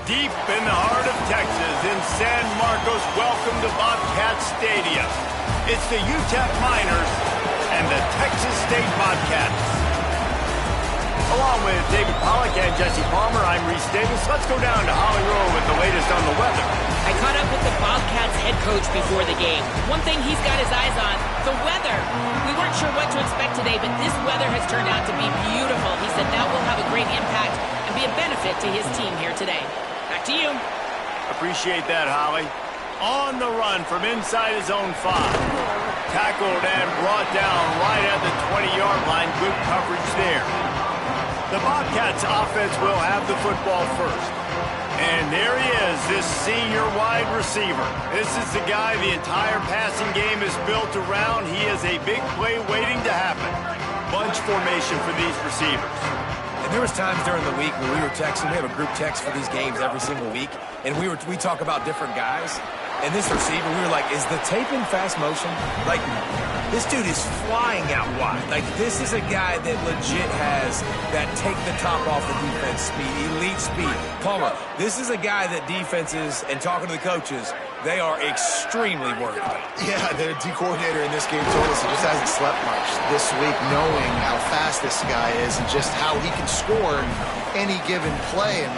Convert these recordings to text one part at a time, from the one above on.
Deep in the heart of Texas, in San Marcos, welcome to Bobcat Stadium. It's the UTEP Miners and the Texas State Bobcats. Along with David Pollack and Jesse Palmer, I'm Reese Davis. Let's go down to Holly Rowe with the latest on the weather. I caught up with the Bobcats head coach before the game. One thing he's got his eyes on, the weather. We weren't sure what to expect today, but this weather has turned out to be beautiful. He said that will have a great impact and be a benefit to his team here today. Back to you. Appreciate that, Holly. On the run from inside his own 5. Tackled and brought down right at the 20-yard line. Good coverage there. The Bobcats offense will have the football first. And there he is, this senior wide receiver. This is the guy the entire passing game is built around. He is a big play waiting to happen. Bunch formation for these receivers. And there was times during the week when we were texting. We have a group text for these games every single week. And we talk about different guys. And this receiver, we were like, is the tape in fast motion? Like, this dude is flying out wide. Like, this is a guy that legit has that take the top off the defense speed, elite speed. Palmer, this is a guy that defenses, and talking to the coaches, they are extremely worried about. Yeah, the D coordinator in this game told us he just hasn't slept much this week, knowing how fast this guy is and just how he can score any given play. And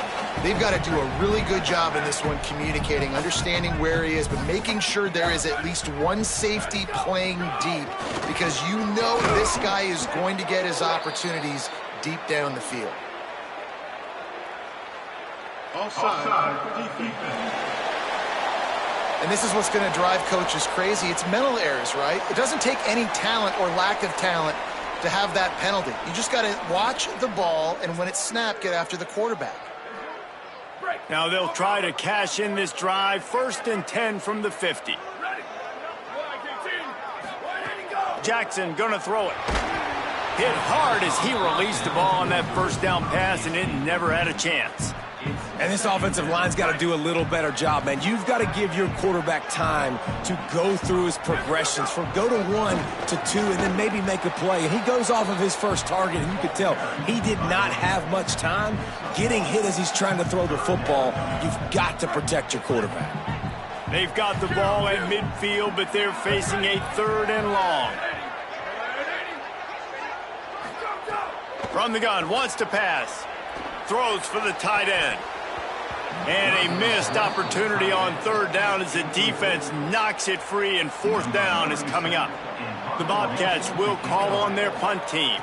they've got to do a really good job in this one communicating, understanding where he is, but making sure there is at least one safety playing deep, because you know this guy is going to get his opportunities deep down the field. Offside. Defense. And this is what's going to drive coaches crazy. It's mental errors, right? It doesn't take any talent or lack of talent to have that penalty. You just got to watch the ball, and when it's snapped, get after the quarterback. Now they'll try to cash in this drive. 1st and 10 from the 50. Jackson gonna throw it. Hit hard as he released the ball on that first down pass, and it never had a chance. And this offensive line's got to do a little better job, man. You've got to give your quarterback time to go through his progressions from go to 1 to 2 and then maybe make a play. And he goes off of his first target, and you could tell he did not have much time getting hit as he's trying to throw the football. You've got to protect your quarterback. They've got the ball at midfield, but they're facing a 3rd and long. From the gun, wants to pass. Throws for the tight end. And a missed opportunity on 3rd down as the defense knocks it free, and 4th down is coming up. The Bobcats will call on their punt team.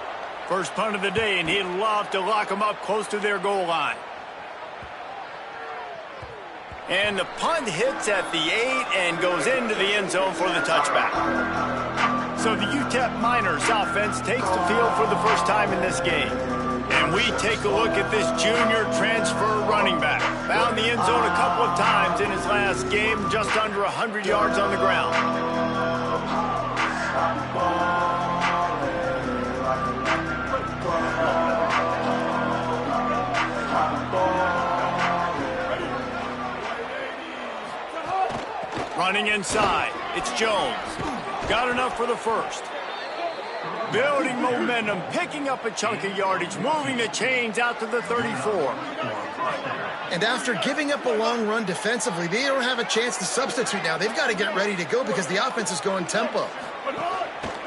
First punt of the day, and he'd love to lock them up close to their goal line. And the punt hits at the 8 and goes into the end zone for the touchback. So the UTEP Miners offense takes the field for the first time in this game. And we take a look at this junior transfer running back. Found the end zone a couple of times in his last game, just under 100 yards on the ground. Running inside, it's Jones. Got enough for the 1st. Building momentum, picking up a chunk of yardage, moving the chains out to the 34. And after giving up a long run defensively, they don't have a chance to substitute now. They've got to get ready to go because the offense is going tempo.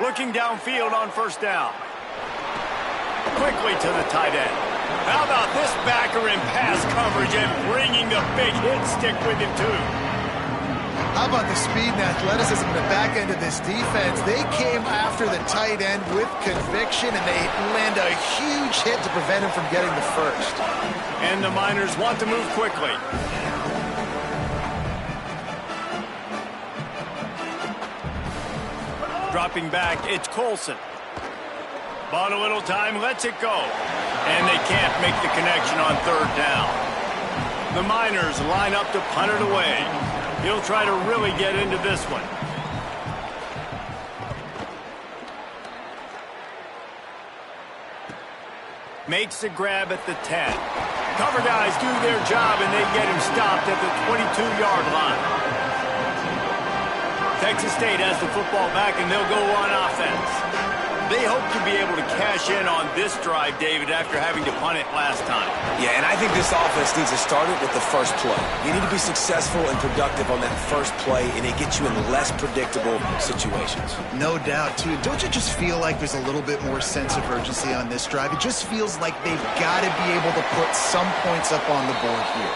Looking downfield on 1st down. Quickly to the tight end. How about this backer in pass coverage and bringing the big hit stick with him too? How about the speed and athleticism in the back end of this defense? They came after the tight end with conviction, and they land a huge hit to prevent him from getting the 1st. And the Miners want to move quickly. Dropping back, it's Colson. Bought a little time, lets it go. And they can't make the connection on 3rd down. The Miners line up to punt it away. He'll try to really get into this one. Makes the grab at the 10. Cover guys do their job, and they get him stopped at the 22-yard line. Texas State has the football back, and they'll go on offense. They hope to be able to cash in on this drive, David, after having to punt it last time. Yeah, and I think this offense needs to start it with the first play. You need to be successful and productive on that first play, and it gets you in less predictable situations. No doubt, too. Don't you just feel like there's a little bit more sense of urgency on this drive? It just feels like they've got to be able to put some points up on the board here.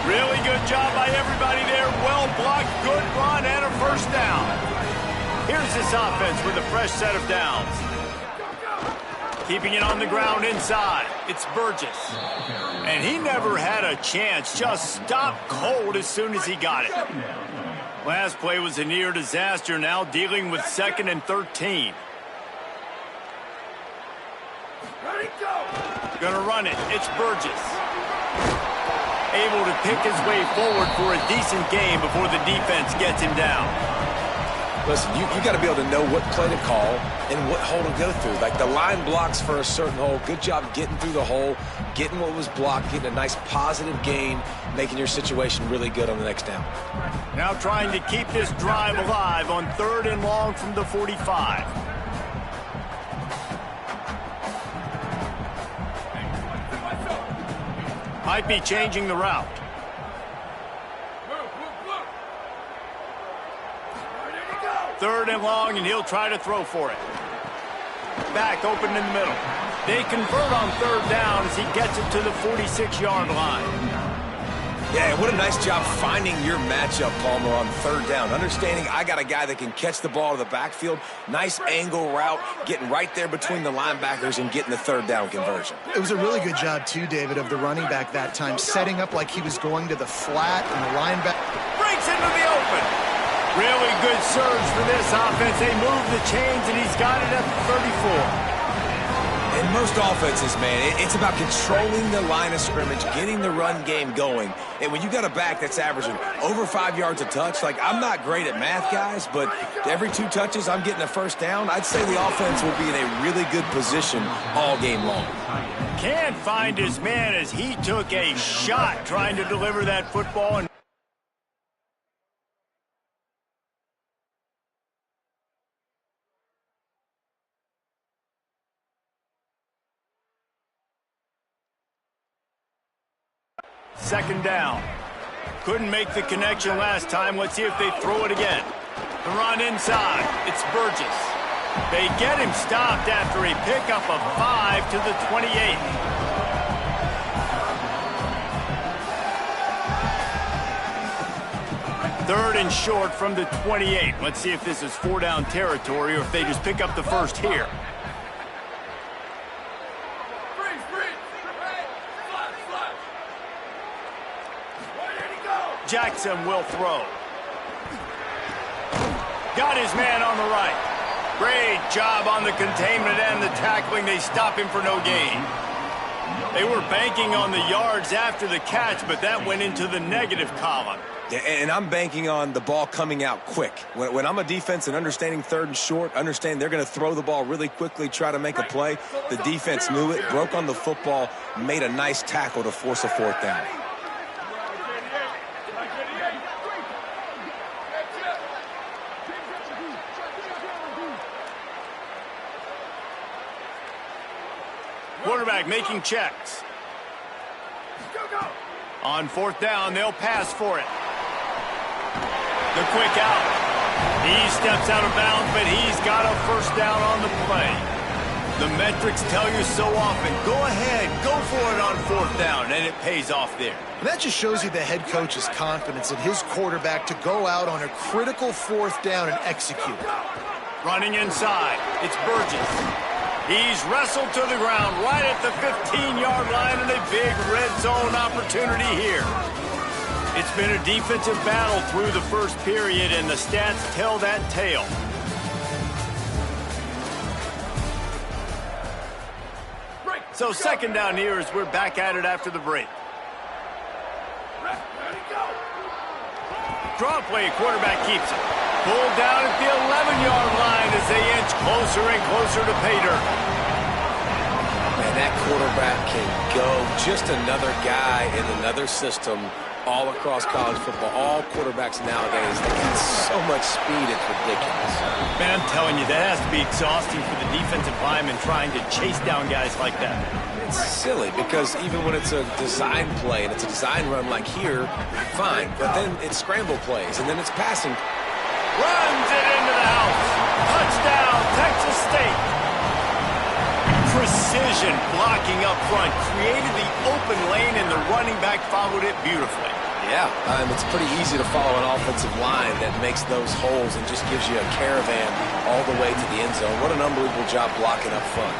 Really good job by everybody there. Well blocked, good run, and a first down. Here's this offense with a fresh set of downs. Keeping it on the ground inside. It's Burgess. And he never had a chance. Just stopped cold as soon as he got it. Last play was a near disaster. Now dealing with 2nd and 13. Gonna run it. It's Burgess. Able to pick his way forward for a decent game before the defense gets him down. Listen, you got to be able to know what play to call and what hole to go through. Like the line blocks for a certain hole. Good job getting through the hole, getting what was blocked, getting a nice positive gain, making your situation really good on the next down. Now trying to keep this drive alive on 3rd and long from the 45. Might be changing the route. Third and long, and he'll try to throw for it. Back open in the middle. They convert on 3rd down as he gets it to the 46-yard line. Yeah, what a nice job finding your matchup, Palmer, on 3rd down. Understanding I got a guy that can catch the ball to the backfield. Nice angle route, getting right there between the linebackers and getting the 3rd down conversion. It was a really good job, too, David, of the running back that time, setting up like he was going to the flat, and the linebacker breaks into the open. Really good surge for this offense. They move the chains, and he's got it at the 34. In most offenses, man, it's about controlling the line of scrimmage, getting the run game going. And when you got a back that's averaging over 5 yards a touch, like I'm not great at math, guys, but every 2 touches I'm getting a first down, I'd say the offense will be in a really good position all game long. Can't find his man as he took a shot trying to deliver that football. And second down. Couldn't make the connection last time. Let's see if they throw it again. The run inside. It's Burgess. They get him stopped after a pickup of 5 to the 28. Third and short from the 28. Let's see if this is 4-down territory or if they just pick up the first here. Jackson will throw. Got his man on the right. Great job on the containment and the tackling. They stop him for no gain. They were banking on the yards after the catch, but that went into the negative column. Yeah, and I'm banking on the ball coming out quick. When I'm a defense and understanding 3rd and short, understand they're going to throw the ball really quickly, try to make a play. The defense knew it, broke on the football, made a nice tackle to force a 4th down. Quarterback making checks. On 4th down, they'll pass for it. The quick out. He steps out of bounds, but he's got a first down on the play. The metrics tell you so often, go ahead, go for it on 4th down, and it pays off there. And that just shows you the head coach's confidence in his quarterback to go out on a critical 4th down and execute. Running inside, it's Burgess. He's wrestled to the ground right at the 15-yard line and a big red zone opportunity here. It's been a defensive battle through the first period, and the stats tell that tale. So 2nd down here as we're back at it after the break. Draw play, quarterback keeps it. Pulled down at the 11-yard line as they inch closer and closer to pay dirt. Man, that quarterback can go. Just another guy in another system all across college football. All quarterbacks nowadays, they got so much speed, it's ridiculous. Man, I'm telling you, that has to be exhausting for the defensive lineman trying to chase down guys like that. It's silly because even when it's a design play and it's a design run like here, fine. But then it's scramble plays and then it's passing. Runs it into the house. Touchdown, Texas State. Precision blocking up front created the open lane, and the running back followed it beautifully. Yeah, it's pretty easy to follow an offensive line that makes those holes and just gives you a caravan all the way to the end zone. What an unbelievable job blocking up front.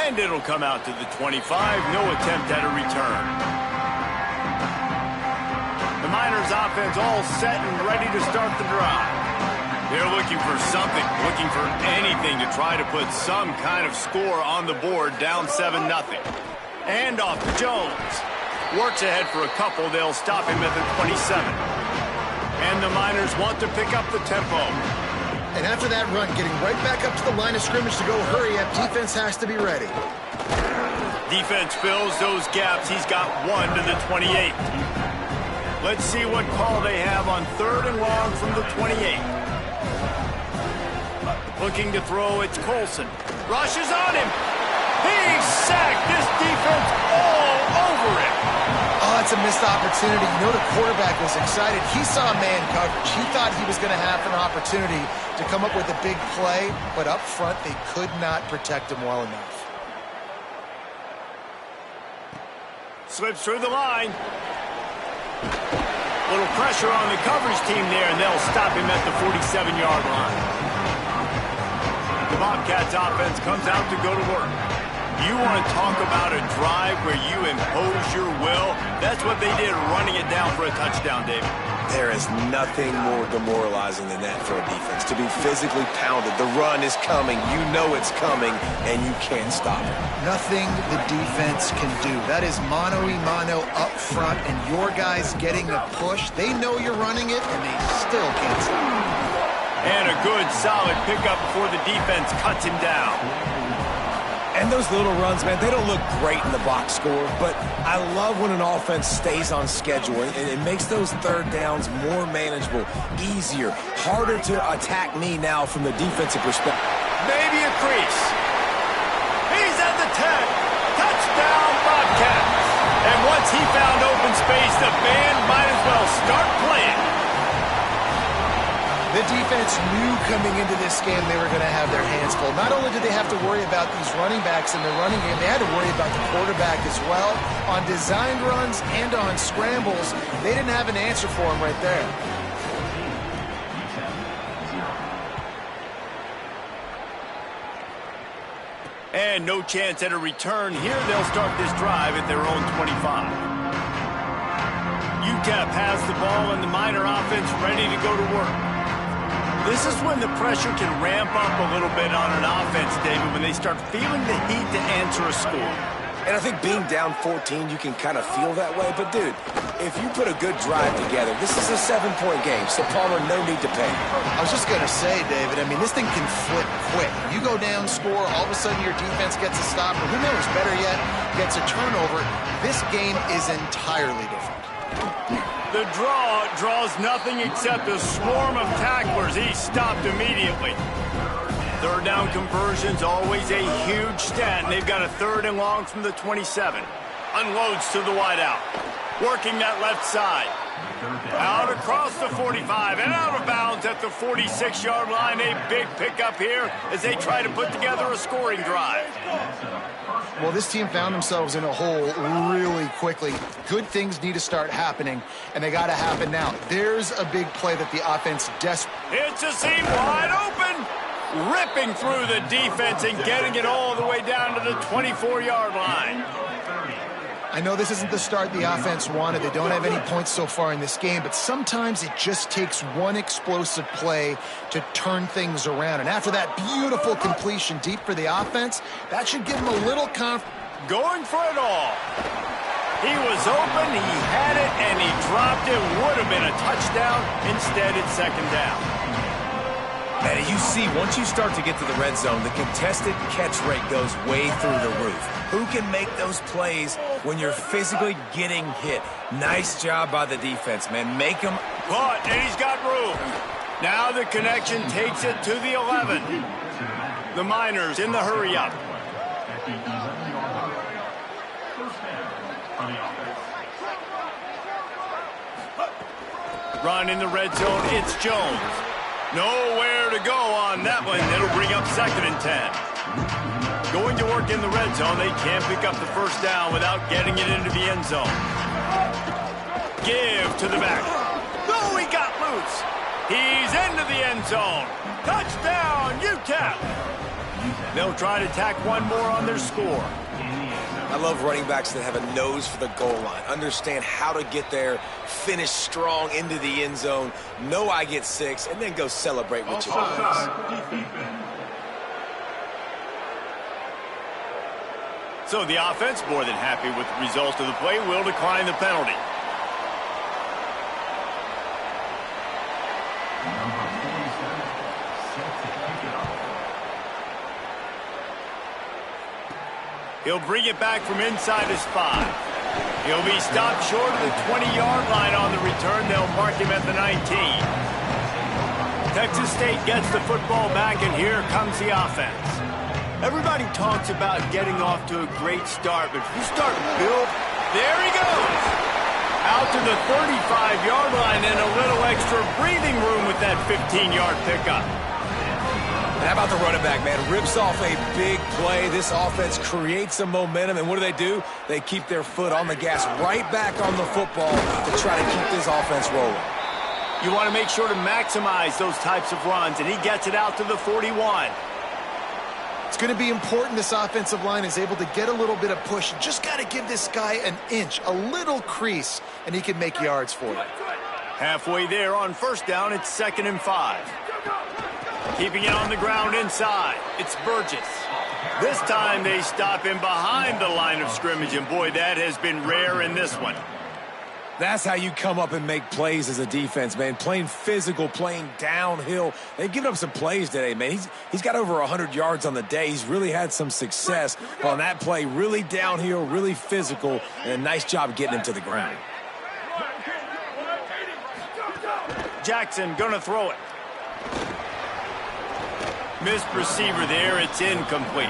And it'll come out to the 25. No attempt at a return. The Miners offense all set and ready to start the drive. They're looking for something, looking for anything to try to put some kind of score on the board, down 7-0. And off to Jones. Works ahead for a couple. They'll stop him at the 27. And the Miners want to pick up the tempo. And after that run, getting right back up to the line of scrimmage to go hurry up, defense has to be ready. Defense fills those gaps. He's got one to the 28. Let's see what call they have on 3rd and long from the 28. Looking to throw, it's Colson. Rushes on him. He's sacked. This defense all over him. Oh, that's a missed opportunity. You know the quarterback was excited. He saw man coverage. He thought he was going to have an opportunity to come up with a big play, but up front they could not protect him well enough. Slips through the line. Little pressure on the coverage team there, and they'll stop him at the 47-yard line. The Bobcats offense comes out to go to work. You want to talk about a drive where you impose your will? That's what they did, running it down for a touchdown, David. There is nothing more demoralizing than that for a defense. To be physically pounded. The run is coming. You know it's coming, and you can't stop it. Nothing the defense can do. That is mano-a-mano up front, and your guys getting a push. They know you're running it, and they still can't stop it. And a good, solid pickup before the defense cuts him down. And those little runs, man, they don't look great in the box score, but I love when an offense stays on schedule, and it makes those 3rd downs more manageable, easier, harder to attack me now from the defensive perspective. Maybe a crease. He's at the 10. Touchdown, Bobcats. And once he found open space, the band might as well start playing. The defense knew coming into this game they were going to have their hands full. Not only did they have to worry about these running backs in the running game, they had to worry about the quarterback as well. On designed runs and on scrambles, they didn't have an answer for him right there. And no chance at a return. Here they'll start this drive at their own 25. UTEP has the ball and the Miner offense ready to go to work. This is when the pressure can ramp up a little bit on an offense, David, when they start feeling the heat to answer a score. And I think being down 14, you can kind of feel that way. But, dude, if you put a good drive together, this is a 7-point game, so Palmer, no need to pay. I was just going to say, David, I mean, this thing can flip quick. You go down, score, all of a sudden your defense gets a stop, or who knows, better yet, gets a turnover. This game is entirely different. The draw draws nothing except a swarm of tacklers. He's stopped immediately. 3rd down conversion's always a huge stat, and they've got a 3rd and long from the 27. Unloads to the wideout. Working that left side. Out across the 45 and out of bounds at the 46-yard line. A big pickup here as they try to put together a scoring drive. Well, this team found themselves in a hole really quickly. Good things need to start happening, and they got to happen now. There's a big play that the offense It's a seam wide open. Ripping through the defense and getting it all the way down to the 24-yard line. I know this isn't the start the offense wanted. They don't have any points so far in this game, but sometimes it just takes one explosive play to turn things around. And after that beautiful completion deep for the offense, that should give them a little confidence. Going for it all. He was open, he had it, and he dropped it. Would have been a touchdown. Instead, it's 2nd down. And you see, once you start to get to the red zone, the contested catch rate goes way through the roof. Who can make those plays when you're physically getting hit. Nice job by the defense, man. Make them... Caught, and he's got room. Now the connection takes it to the 11. The Miners in the hurry-up. Run in the red zone, it's Jones. Nowhere to go on that one. It'll bring up 2nd and 10. Going to work in the red zone, they can't pick up the first down without getting it into the end zone. Give to the back. Oh, he got loose. He's into the end zone. Touchdown, UTEP. They'll try to tack one more on their score. I love running backs that have a nose for the goal line. Understand how to get there, finish strong into the end zone, know I get 6, and then go celebrate with your boys. So the offense, more than happy with the result of the play, will decline the penalty. He'll bring it back from inside his 5. He'll be stopped short of the 20-yard line on the return. They'll mark him at the 19. Texas State gets the football back, and here comes the offense. Everybody talks about getting off to a great start, but if you start to build, there he goes. Out to the 35-yard line and a little extra breathing room with that 15-yard pickup. And how about the running back, man? Rips off a big play. This offense creates some momentum, and what do? They keep their foot on the gas right back on the football to try to keep this offense rolling. You want to make sure to maximize those types of runs, and he gets it out to the 41. It's going to be important this offensive line is able to get a little bit of push. Just got to give this guy an inch, a little crease, and he can make yards for you. Halfway there on first down, it's 2nd and 5. Keeping it on the ground inside, it's Burgess. This time they stop him behind the line of scrimmage, and boy, that has been rare in this one. That's how you come up and make plays as a defense, man. Playing physical, playing downhill. They've given up some plays today, man. He's got over 100 yards on the day. He's really had some success on that play. Really downhill, really physical, and a nice job getting him to the ground. Jackson gonna throw it. Missed receiver there, it's incomplete.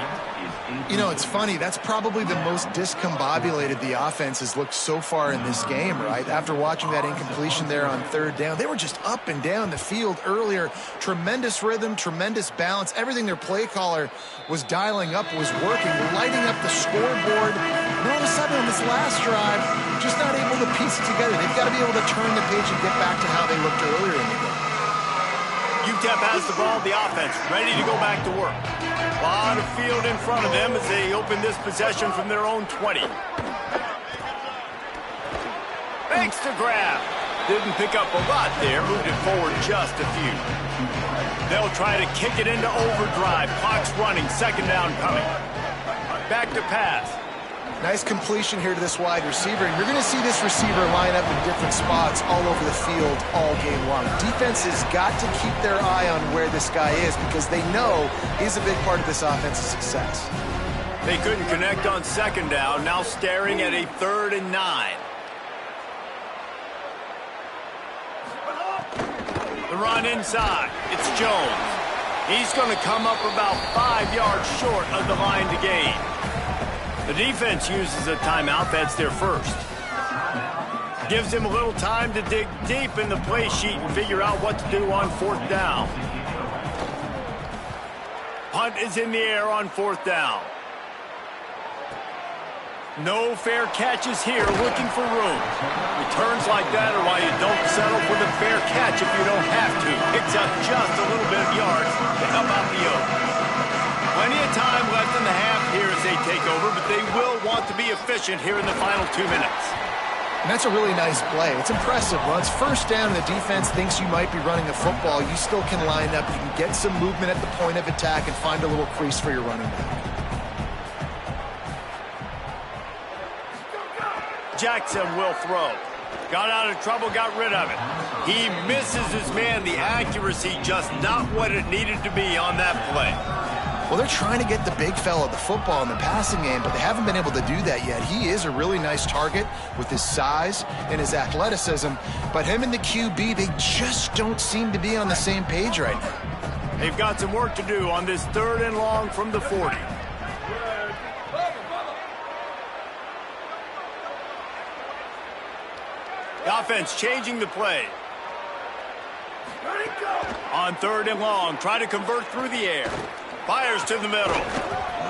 You know, it's funny, that's probably the most discombobulated the offense has looked so far in this game, right? After watching that incompletion there on 3rd down, they were just up and down the field earlier. Tremendous rhythm, tremendous balance. Everything their play caller was dialing up was working, lighting up the scoreboard. And all of a sudden on this last drive, just not able to piece it together. They've got to be able to turn the page and get back to how they looked earlier in the game. UTEP has the ball, the offense ready to go back to work. A lot of field in front of them as they open this possession from their own 20. Thanks to grab. Didn't pick up a lot there, moved it forward just a few. They'll try to kick it into overdrive. Clock's running, 2nd down coming. Back to pass. Nice completion here to this wide receiver. And you're going to see this receiver line up in different spots all over the field all game long. Defense has got to keep their eye on where this guy is because they know he's a big part of this offense's success. They couldn't connect on 2nd down, now staring at a 3rd and 9. The run inside, it's Jones. He's going to come up about 5 yards short of the line to gain. The defense uses a timeout. That's their first. Gives him a little time to dig deep in the play sheet and figure out what to do on 4th down. Punt is in the air on 4th down. No fair catches here, looking for room. Returns like that are why you don't settle for the fair catch if you don't have to. Picks up just a little bit of yards to help out the yoke. Plenty of time left in the half here as they take over, but they will want to be efficient here in the final 2 minutes. And that's a really nice play. It's impressive. Once 1st down and the defense thinks you might be running a football, you still can line up. You can get some movement at the point of attack and find a little crease for your running back. Jackson will throw. Got out of trouble, got rid of it. He misses his man. The accuracy just not what it needed to be on that play. Well, they're trying to get the big fella the football in the passing game, but they haven't been able to do that yet. He is a really nice target with his size and his athleticism, but him and the QB, they just don't seem to be on the same page right now. They've got some work to do on this 3rd and long from the 40. The offense changing the play. On 3rd and long, try to convert through the air. Fires to the middle.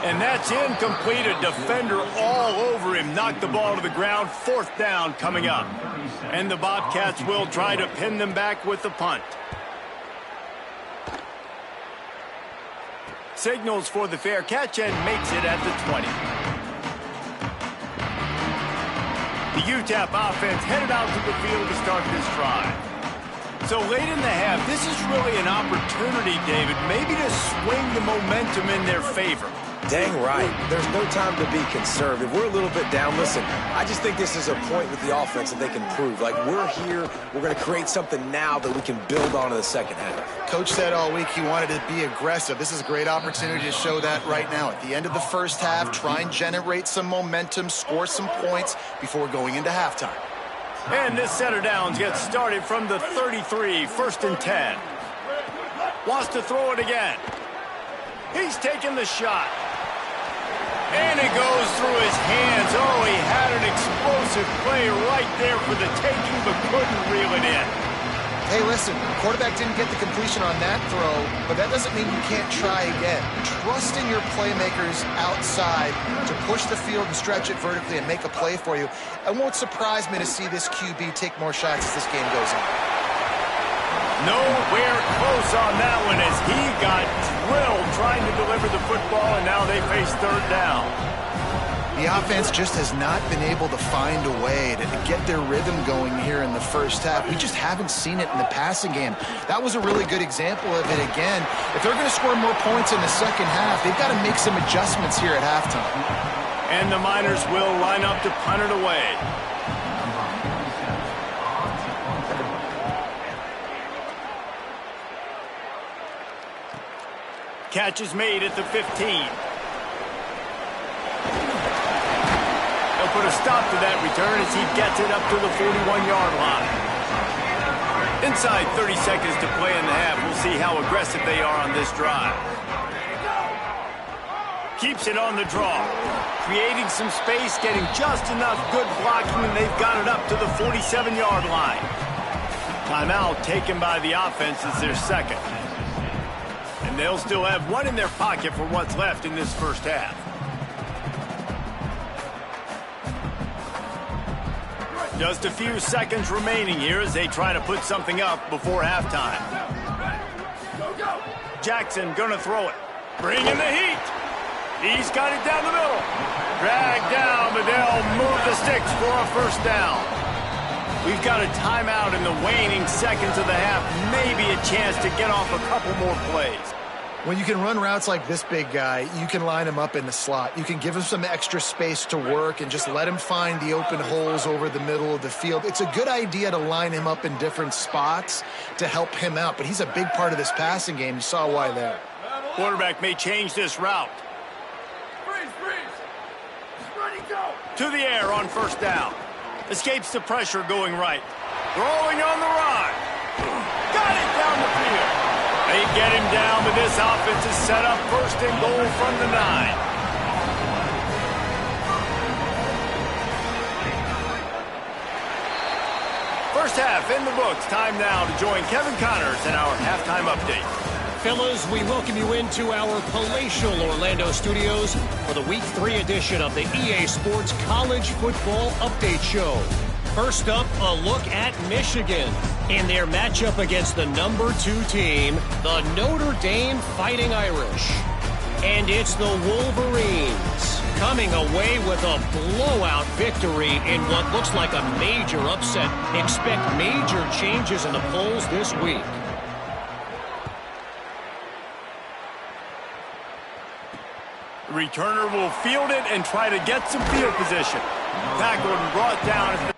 And that's incomplete. A defender all over him. Knocked the ball to the ground. 4th down coming up. And the Bobcats will try to pin them back with the punt. Signals for the fair catch and makes it at the 20. The UTEP offense headed out to the field to start this drive. So late in the half, this is really an opportunity, David, maybe to swing the momentum in their favor. Dang right. There's no time to be conservative. We're a little bit down. Listen, I just think this is a point with the offense that they can prove. Like, we're here, we're going to create something now that we can build on in the second half. Coach said all week he wanted to be aggressive. This is a great opportunity to show that right now. At the end of the first half, try and generate some momentum, score some points before going into halftime. And this set of downs gets started from the 33, 1st and 10. Wants to throw it again. He's taking the shot. And it goes through his hands. Oh, he had an explosive play right there for the taking, but couldn't reel it in. Hey, listen, quarterback didn't get the completion on that throw, but that doesn't mean you can't try again. Trust in your playmakers outside to push the field and stretch it vertically and make a play for you. It won't surprise me to see this QB take more shots as this game goes on. Nowhere close on that one as he got drilled trying to deliver the football, and now they face 3rd down. The offense just has not been able to find a way to get their rhythm going here in the first half. We just haven't seen it in the passing game. That was a really good example of it again. If they're going to score more points in the second half, they've got to make some adjustments here at halftime. And the Miners will line up to punt it away. Catch is made at the 15. They'll put a stop to that return as he gets it up to the 41-yard line. Inside 30 seconds to play in the half. We'll see how aggressive they are on this drive. Keeps it on the draw. Creating some space, getting just enough good blocking, and they've got it up to the 47-yard line. Timeout taken by the offense as their second. And they'll still have one in their pocket for what's left in this first half. Just a few seconds remaining here as they try to put something up before halftime. Jackson gonna throw it. Bringing the heat. He's got it down the middle. Dragged down, but they'll move the sticks for a first down. We've got a timeout in the waning seconds of the half. Maybe a chance to get off a couple more plays. When you can run routes like this big guy, you can line him up in the slot. You can give him some extra space to work and just let him find the open holes over the middle of the field. It's a good idea to line him up in different spots to help him out, but he's a big part of this passing game. You saw why there. Quarterback may change this route. To the air on first down. Escapes the pressure going right. Throwing on the run. Got it down the field. They get him down, but this offense is set up 1st and goal from the 9. First half in the books. Time now to join Kevin Connors in our halftime update. Fellas, we welcome you into our palatial Orlando studios for the Week 3 edition of the EA Sports College Football Update Show. First up, a look at Michigan in their matchup against the number 2 team, the Notre Dame Fighting Irish. And it's the Wolverines coming away with a blowout victory in what looks like a major upset. Expect major changes in the polls this week. The returner will field it and try to get some field position. Tackled and brought down.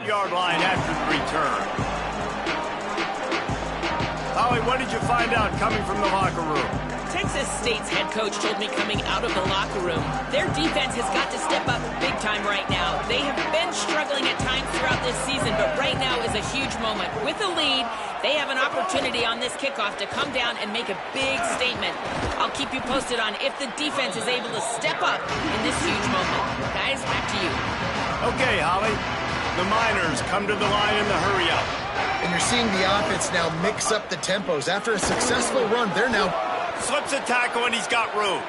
Yard line after the return. Holly, what did you find out coming from the locker room? Texas State's head coach told me coming out of the locker room, their defense has got to step up big time right now. They have been struggling at times throughout this season, but right now is a huge moment. With a lead, they have an opportunity on this kickoff to come down and make a big statement. I'll keep you posted on if the defense is able to step up in this huge moment. Guys, back to you. Okay, Holly. The Miners come to the line in the hurry-up. And you're seeing the offense now mix up the tempos. After a successful run, they're now... Slips a tackle, and he's got room.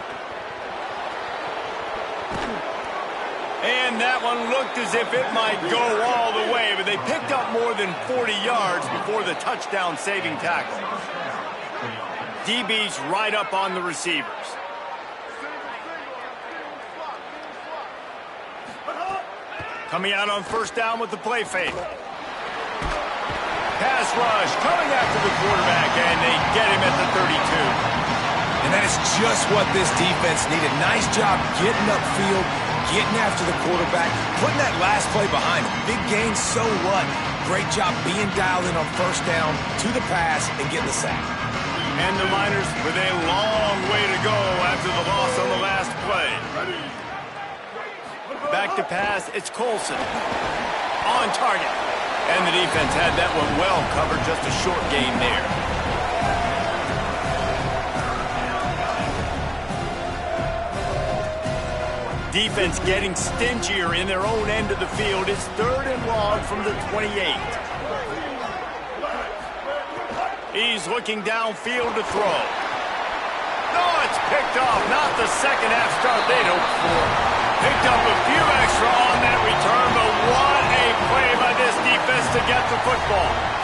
And that one looked as if it might go all the way, but they picked up more than 40 yards before the touchdown-saving tackle. DB's right up on the receivers. Coming out on first down with the play fake. Pass rush coming after the quarterback, and they get him at the 32. And that is just what this defense needed. Nice job getting upfield, getting after the quarterback, putting that last play behind him. Big gain, so what? Great job being dialed in on first down to the pass and getting the sack. And the Miners with a long way to go after the loss on the last play. Back to pass, it's Colson. On target. And the defense had that one well covered, just a short gain there. Defense getting stingier in their own end of the field. It's 3rd and long from the 28. He's looking downfield to throw. No, it's picked off. Not the second half start they'd hoped for. Picked up a few extra on that return, but what a play by this defense to get the football.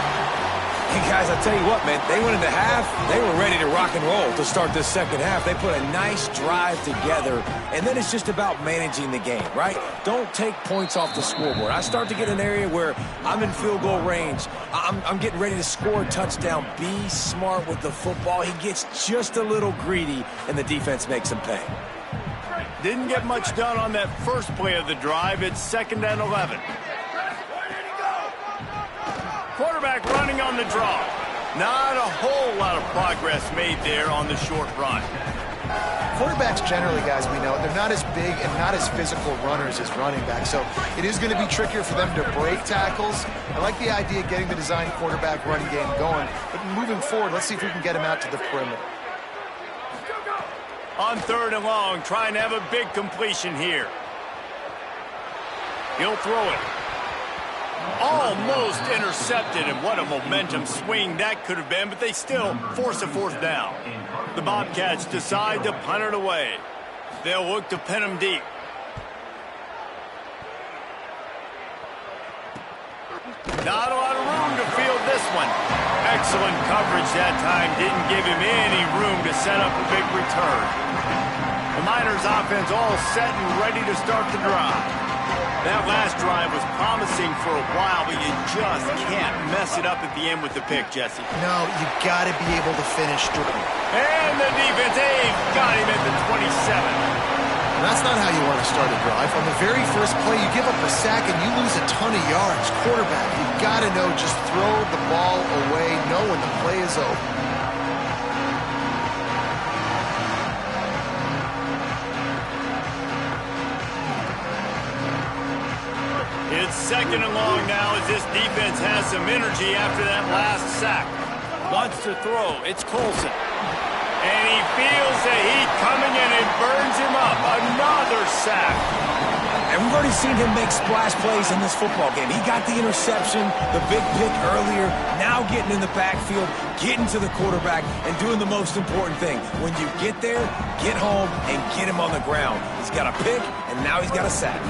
Hey, guys, I'll tell you what, man, they went into half, they were ready to rock and roll to start this second half. They put a nice drive together, and then it's just about managing the game, right? Don't take points off the scoreboard. I start to get an area where I'm in field goal range. I'm getting ready to score a touchdown. Be smart with the football. He gets just a little greedy, and the defense makes him pay. Didn't get much done on that first play of the drive. It's 2nd and 11. Quarterback running on the draw. Not a whole lot of progress made there on the short run. Quarterbacks generally, guys, we know, they're not as big and not as physical runners as running backs, so it is going to be trickier for them to break tackles. I like the idea of getting the design quarterback running game going, but moving forward, let's see if we can get him out to the perimeter. On 3rd and long, trying to have a big completion here. He'll throw it. Almost intercepted, and what a momentum swing that could have been, but they still force a 4th down. The Bobcats decide to punt it away. They'll look to pin him deep. Not a lot of room to field this one. Excellent coverage that time. Didn't give him any room to set up a big return. The Miners' offense all set and ready to start the drive. That last drive was promising for a while, but you just can't mess it up at the end with the pick, Jesse. No, you got to be able to finish strong. And the defense, got him at the 27. That's not how you want to start a drive. On the very first play, you give up a sack and you lose a ton of yards. Quarterback, you've got to know, just throw the ball away, know when the play is over. It's 2nd and long now as this defense has some energy after that last sack. Wants to throw. It's Colson. And he feels the heat coming and it burns him up. Another sack. And we've already seen him make splash plays in this football game. He got the interception, the big pick earlier, now getting in the backfield, getting to the quarterback, and doing the most important thing. When you get there, get home and get him on the ground. He's got a pick, and now he's got a sack.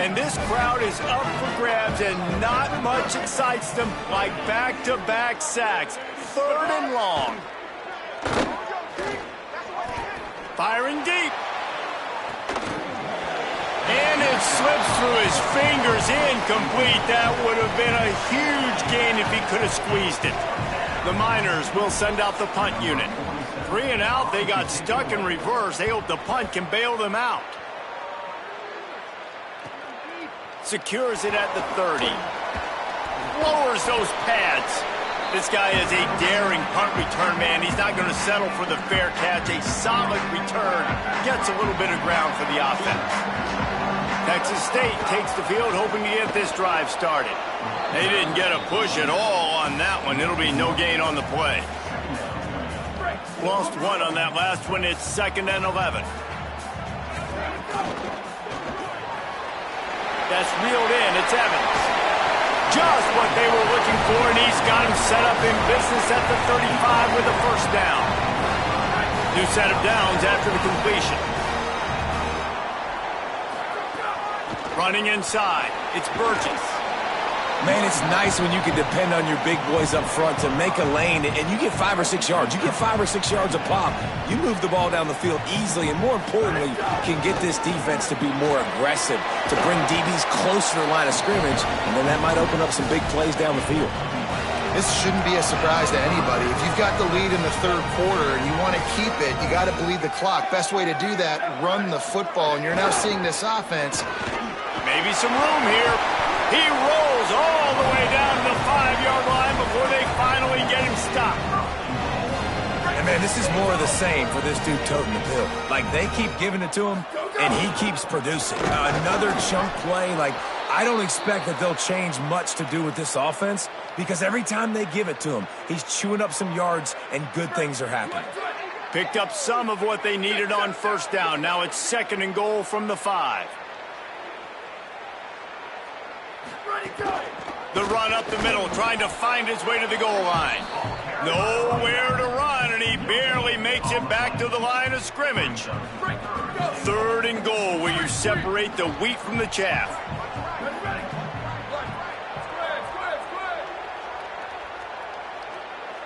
And this crowd is up for grabs, and not much excites them like back-to-back sacks. 3rd and long. Firing deep. And it slips through his fingers, incomplete. That would have been a huge gain if he could have squeezed it. The Miners will send out the punt unit. 3 and out, they got stuck in reverse. They hope the punt can bail them out. Secures it at the 30. Lowers those pads. This guy is a daring punt return man. He's not going to settle for the fair catch. A solid return. Gets a little bit of ground for the offense. Texas State takes the field hoping to get this drive started. They didn't get a push at all on that one. It'll be no gain on the play. Lost one on that last one. It's 2nd and 11. That's reeled in. It's Evans. Just what they were looking for, and he's got him set up in business at the 35 with a first down. New set of downs after the completion. Running inside, it's Burgess. Man, it's nice when you can depend on your big boys up front to make a lane, and you get 5 or 6 yards. You get 5 or 6 yards a pop. You move the ball down the field easily, and more importantly, can get this defense to be more aggressive, to bring DBs close to the line of scrimmage, and then that might open up some big plays down the field. This shouldn't be a surprise to anybody. If you've got the lead in the 3rd quarter and you want to keep it, you got to bleed the clock. Best way to do that, run the football, and you're now seeing this offense. Maybe some room here. He rolls all the way down to the 5-yard line before they finally get him stopped. And man, this is more of the same for this dude toting the pill. Like, they keep giving it to him, and he keeps producing. Another chunk play. Like, I don't expect that they'll change much to do with this offense, because every time they give it to him, he's chewing up some yards, and good things are happening. Picked up some of what they needed on first down. Now it's 2nd and goal from the 5. The run up the middle, trying to find his way to the goal line. Nowhere to run, and he barely makes it back to the line of scrimmage. 3rd and goal, where you separate the wheat from the chaff.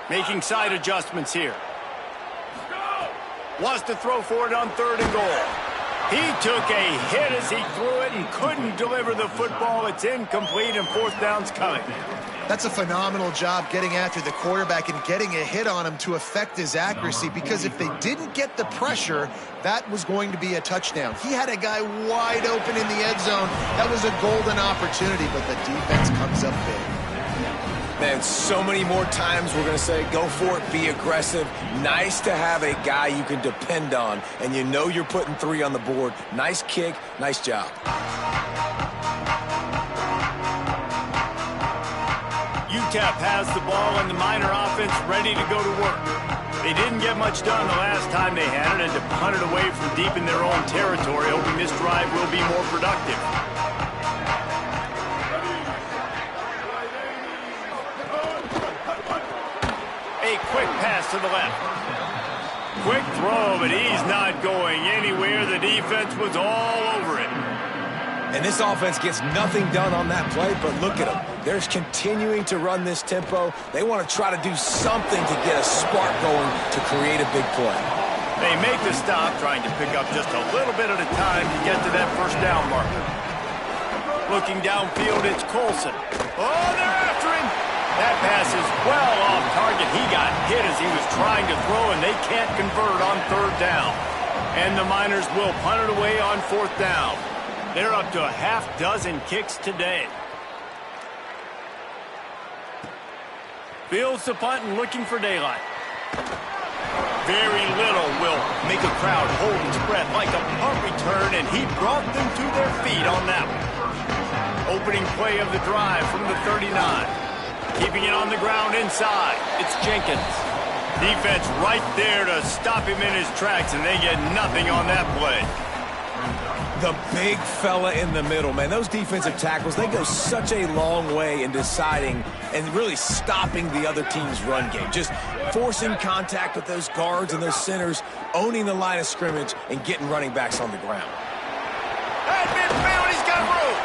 Making side adjustments here. Wants to throw for it on 3rd and goal. He took a hit as he threw it and couldn't deliver the football. It's incomplete, and 4th down's coming. That's a phenomenal job getting after the quarterback and getting a hit on him to affect his accuracy, because if they didn't get the pressure, that was going to be a touchdown. He had a guy wide open in the end zone. That was a golden opportunity, but the defense comes up big. Man, so many more times we're going to say, go for it, be aggressive. Nice to have a guy you can depend on, and you know you're putting 3 on the board. Nice kick, nice job. UTEP has the ball, and the Miner offense ready to go to work. They didn't get much done the last time they had it, and to punt it away from deep in their own territory, hoping this drive will be more productive. A quick pass to the left. Quick throw, but he's not going anywhere. The defense was all over it. And this offense gets nothing done on that play, but look at them. They're continuing to run this tempo. They want to try to do something to get a spark going to create a big play. They make the stop, trying to pick up just a little bit at a time to get to that first down marker. Looking downfield, it's Colson. Oh, they're after him. That pass is well off target. He got hit as he was trying to throw, and they can't convert on 3rd down. And the Miners will punt it away on 4th down. They're up to a half-dozen kicks today. Fields the punt and looking for daylight. Very little will make a crowd hold its breath like a punt return, and he brought them to their feet on that one. Opening play of the drive from the 39. Keeping it on the ground inside. It's Jenkins. Defense right there to stop him in his tracks, and they get nothing on that play. The big fella in the middle, man. Those defensive tackles, they go such a long way in deciding and really stopping the other team's run game. Just forcing contact with those guards and those centers, owning the line of scrimmage, and getting running backs on the ground. At midfield, he's got room.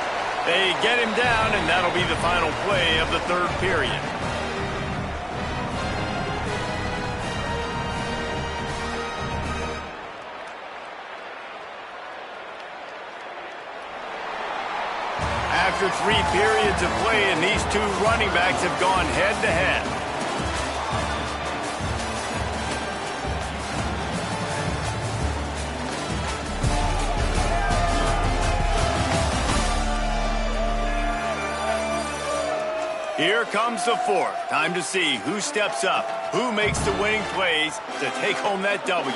They get him down, and that'll be the final play of the 3rd period. After 3 periods of play, and these 2 running backs have gone head-to-head. Here comes the fourth. Time to see who steps up, who makes the winning plays to take home that W.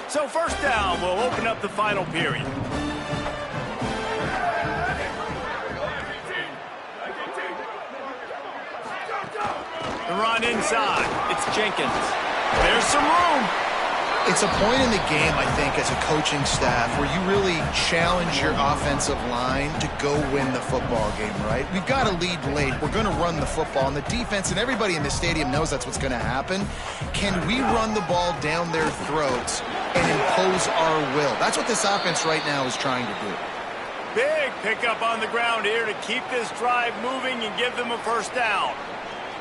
So first down will open up the final period. The run inside. It's Jenkins. There's some room. It's a point in the game, I think, as a coaching staff where you really challenge your offensive line to go win the football game, right? We've got to lead late. We're going to run the football. And the defense and everybody in the stadium knows that's what's going to happen. Can we run the ball down their throats and impose our will? That's what this offense right now is trying to do. Big pickup on the ground here to keep this drive moving and give them a first down.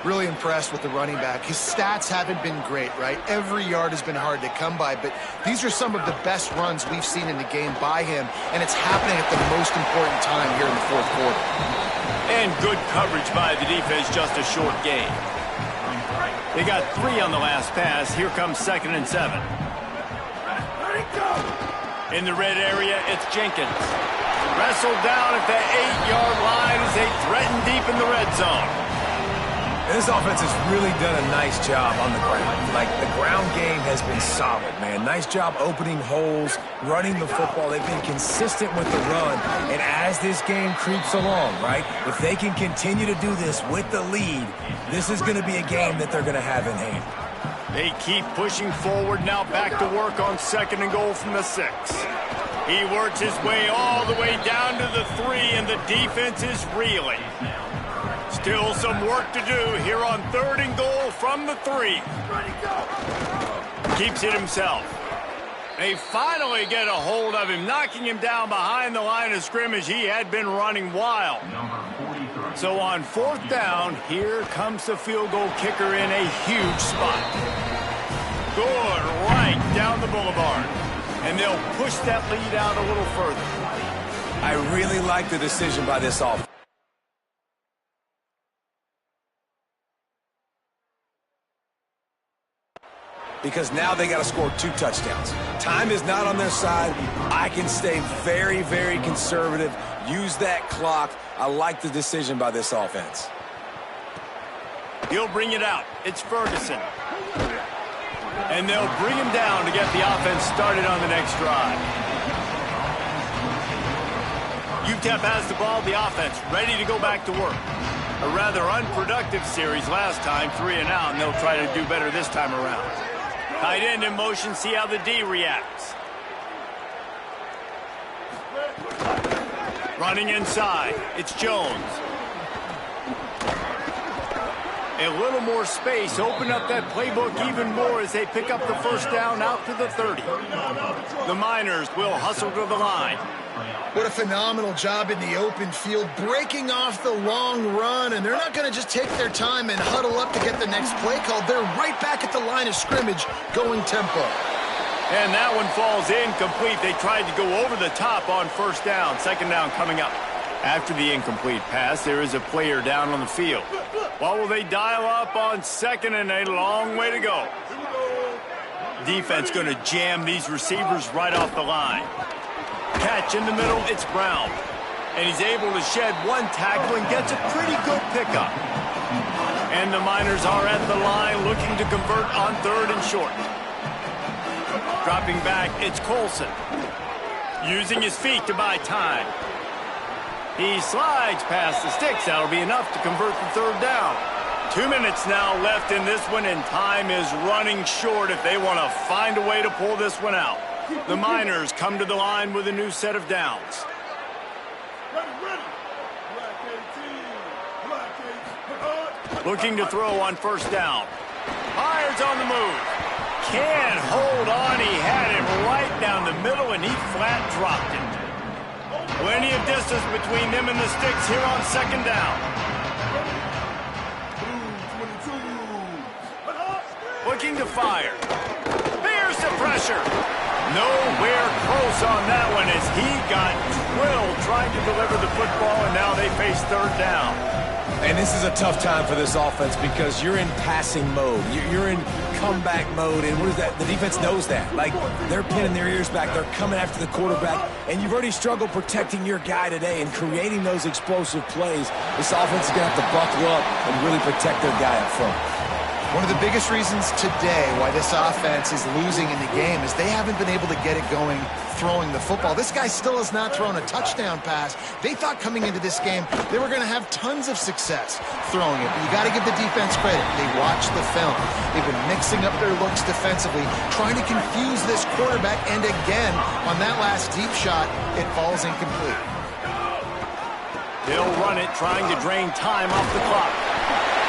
Really impressed with the running back. His stats haven't been great, right? Every yard has been hard to come by, but these are some of the best runs we've seen in the game by him, and it's happening at the most important time here in the fourth quarter. And good coverage by the defense, just a short gain. They got 3 on the last pass. Here comes 2nd and 7. In the red area, it's Jenkins. Wrestled down at the 8-yard line as they threaten deep in the red zone. This offense has really done a nice job on the ground. Like, the ground game has been solid, man. Nice job opening holes, running the football. They've been consistent with the run. And as this game creeps along, right, if they can continue to do this with the lead, this is going to be a game that they're going to have in hand. They keep pushing forward, now back to work on 2nd and goal from the 6. He works his way all the way down to the 3, and the defense is reeling. Still some work to do here on 3rd and goal from the 3. Keeps it himself. They finally get a hold of him, knocking him down behind the line of scrimmage. He had been running wild. So on 4th down, here comes the field goal kicker in a huge spot. Good, right down the boulevard. And they'll push that lead out a little further. I really like the decision by this offense. Because now they got to score 2 touchdowns. Time is not on their side. I can stay very, very conservative. Use that clock. I like the decision by this offense. He'll bring it out. It's Ferguson. And they'll bring him down to get the offense started on the next drive. UTEP has the ball, the offense, ready to go back to work. A rather unproductive series last time, 3 and out, and they'll try to do better this time around. Tight end in motion, see how the D reacts. Running inside, it's Jones. A little more space, open up that playbook even more as they pick up the first down out to the 30. The Miners will hustle to the line. What a phenomenal job in the open field, breaking off the long run, and they're not going to just take their time and huddle up to get the next play called. They're right back at the line of scrimmage, going tempo. And that one falls incomplete. They tried to go over the top on 1st down. 2nd down coming up. After the incomplete pass, there is a player down on the field. What will they dial up on 2nd and a long way to go? Defense going to jam these receivers right off the line. Catch in the middle, it's Brown. And he's able to shed 1 tackle and gets a pretty good pickup. And the Miners are at the line looking to convert on 3rd and short. Dropping back, it's Colson. Using his feet to buy time. He slides past the sticks. That'll be enough to convert the 3rd down. 2 minutes now left in this one, and time is running short if they want to find a way to pull this one out. The Miners come to the line with a new set of downs. Looking to throw on 1st down. Myers on the move. Can't hold on. He had him right down the middle, and he flat dropped it. Plenty of distance between them and the sticks here on 2nd down. Looking to fire. There's the pressure. Nowhere close on that one as he got drilled trying to deliver the football, and now they face 3rd down. And this is a tough time for this offense because you're in passing mode. You're in comeback mode, and what is that? The defense knows that. Like, they're pinning their ears back. They're coming after the quarterback, and you've already struggled protecting your guy today and creating those explosive plays. This offense is going to have to buckle up and really protect their guy up front. One of the biggest reasons today why this offense is losing in the game is they haven't been able to get it going throwing the football. This guy still has not thrown a touchdown pass. They thought coming into this game they were going to have tons of success throwing it. But you got to give the defense credit. They watched the film. They've been mixing up their looks defensively, trying to confuse this quarterback. And again, on that last deep shot, it falls incomplete. They'll run it, trying to drain time off the clock.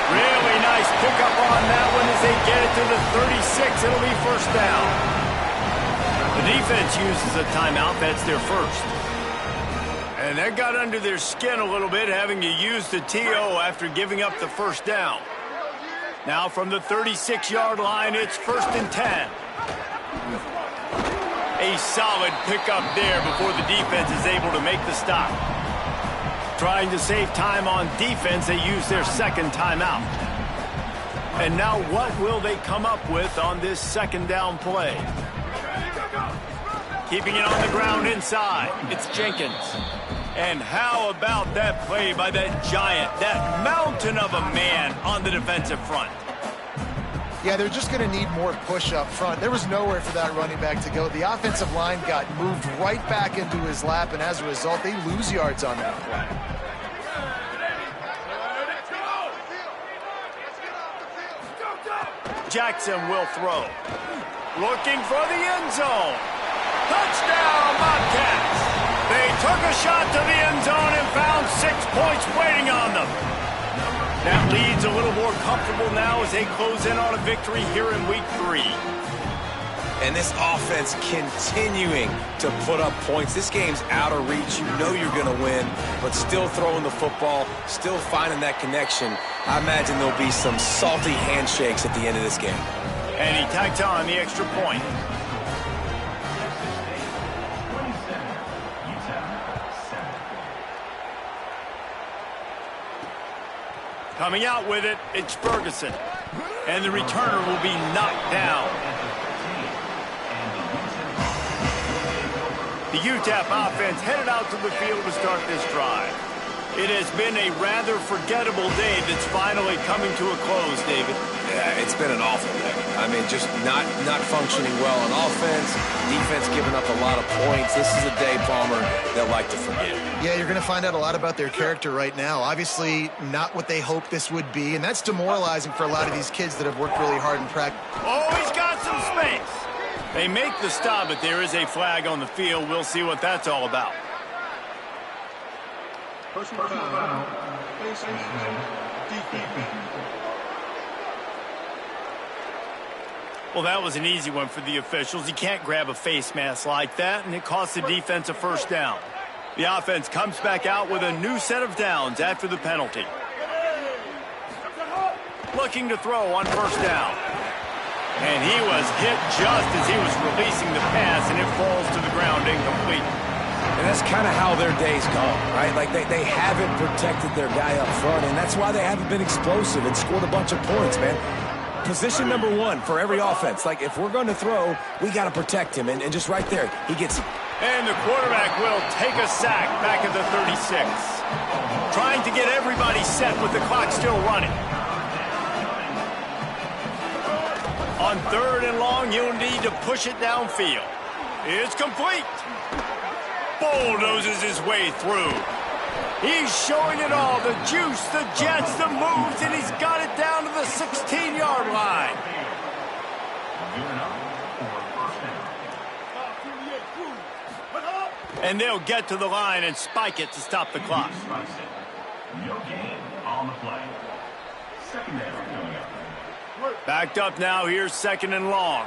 Really nice pickup on that one as they get it to the 36. It'll be first down. The defense uses a timeout. That's their first. And that got under their skin a little bit, having to use the TO after giving up the first down. Now from the 36-yard line, it's 1st and 10. A solid pickup there before the defense is able to make the stop. Trying to save time on defense, they use their second timeout. And now what will they come up with on this second down play? Keeping it on the ground inside. It's Jenkins. And how about that play by that giant, that mountain of a man on the defensive front? Yeah, they're just going to need more push up front. There was nowhere for that running back to go. The offensive line got moved right back into his lap, and as a result, they lose yards on that play. Jackson will throw. Looking for the end zone. Touchdown, Bobcats! They took a shot to the end zone and found 6 points waiting on them. That lead's a little more comfortable now as they close in on a victory here in Week 3. And this offense continuing to put up points. This game's out of reach. You know you're going to win, but still throwing the football, still finding that connection. I imagine there'll be some salty handshakes at the end of this game. And he tacked on the extra point. Coming out with it, it's Ferguson. And the returner will be knocked down. The UTEP offense headed out to the field to start this drive. It has been a rather forgettable day that's finally coming to a close, David. Yeah, it's been an awful day. I mean, just not functioning well on offense, defense giving up a lot of points. This is a day, Palmer, they'll like to forget. Yeah, you're going to find out a lot about their character right now. Obviously, not what they hoped this would be, and that's demoralizing for a lot of these kids that have worked really hard in practice. Oh, he's got some space. They make the stop, but there is a flag on the field. We'll see what that's all about. Personal foul, Well, that was an easy one for the officials. You can't grab a face mask like that, and it costs the defense a first down. The offense comes back out with a new set of downs after the penalty. Looking to throw on first down. And he was hit just as he was releasing the pass, and it falls to the ground incomplete. And that's kind of how their day's gone, right? Like, they haven't protected their guy up front, and that's why they haven't been explosive and scored a bunch of points, man. Position number one for every offense. Like, if we're going to throw, we got to protect him. And just right there, he gets... And the quarterback will take a sack back at the 36. Trying to get everybody set with the clock still running. On 3rd and long, you'll need to push it downfield. It's complete. Bulldozes his way through. He's showing it all, the juice, the jets, the moves, and he's got it down to the 16-yard line. And they'll get to the line and spike it to stop the clock. No gain on the play. Second down coming up. Backed up now, here's 2nd and long.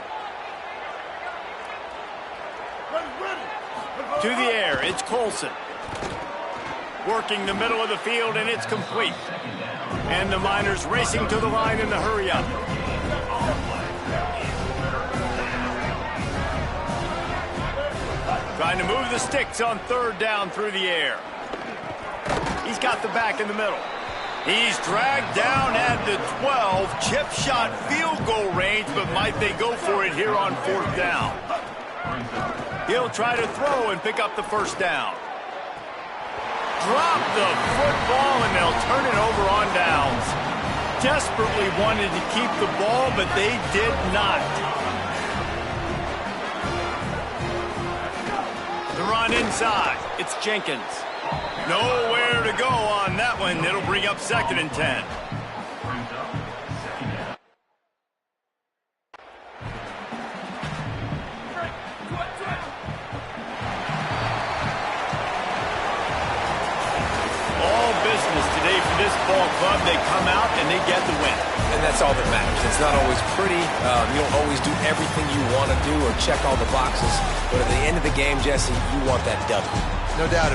To the air, it's Colson. Working the middle of the field, and it's complete. And the Miners racing to the line in the hurry-up. Trying to move the sticks on 3rd down through the air. He's got the back in the middle. He's dragged down at the 12. Chip shot field goal range, but might they go for it here on 4th down? He'll try to throw and pick up the 1st down. Drop the football, and they'll turn it over on downs. Desperately wanted to keep the ball, but they did not. The run inside. It's Jenkins. Nowhere to go on that one. It'll bring up 2nd and 10. All business today for this ball club. They come out and they get the win. And that's all that matters. It's not always pretty. You don't always do everything you want to do or check all the boxes. But at the end of the game, Jesse, you want that W. No doubt about it.